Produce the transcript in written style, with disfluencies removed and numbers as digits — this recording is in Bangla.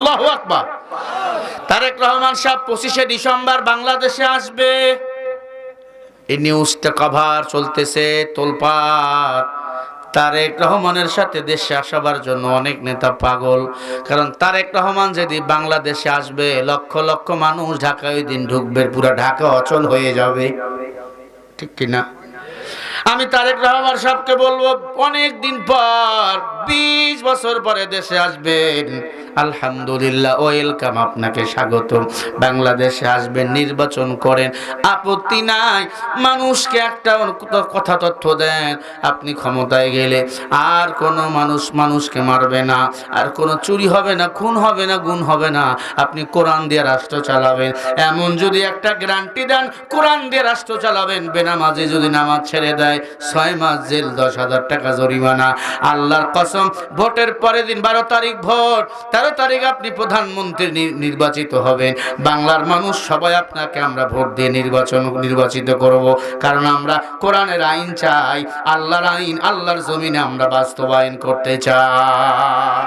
আল্লাহু আকবার। তারেক রহমান সাহেব 25শে ডিসেম্বর বাংলাদেশে আসবে, এই নিউজটা কভার চলতেছে, তোলপাড়। তারেক রহমানের সাথে দেশে আসাবার জন্য অনেক নেতা পাগল, কারণ তারেক রহমান যদি বাংলাদেশে আসবে লক্ষ লক্ষ মানুষ ঢাকায় ওই দিন ঢুকবে, পুরো ঢাকা অচল হয়ে যাবে, ঠিক কিনা? আমি তারেক রহমান সাহেবকে বলবো, অনেক দিন পর 20 বছর পরে দেশে আসবেন, আলহামদুলিল্লাহ, ওয়েলকাম, আপনাকে স্বাগত। বাংলাদেশে আসবেন, নির্বাচন করেন, আপত্তি নাই। মানুষকে একটা কথা তথ্য দেন, আপনি ক্ষমতায় গেলে আর কোনো মানুষকে মারবে না, আর কোনো চুরি হবে না, খুন হবে না, গুণ হবে না, আপনি কোরআন দিয়ে রাষ্ট্র চালাবেন। এমন যদি একটা গ্যারান্টি দেন, কোরআন দিয়ে রাষ্ট্র চালাবেন, বেনামাজি যদি নামাজ ছেড়ে দেয় 6 মাস জেল, 10,000 টাকা জরিমানা। আল্লাহর কসম, ভোটের পরের দিন 12 তারিখ ভোট, 13 তারিখ আপনি প্রধানমন্ত্রী নির্বাচিত হবেন। বাংলার মানুষ সবাই আপনাকে আমরা ভোট দিয়ে নির্বাচিত করব, কারণ আমরা কোরআনের আইন চাই, আল্লাহর আইন, আল্লাহর জমিনে আমরা বাস্তবায়ন করতে চাই।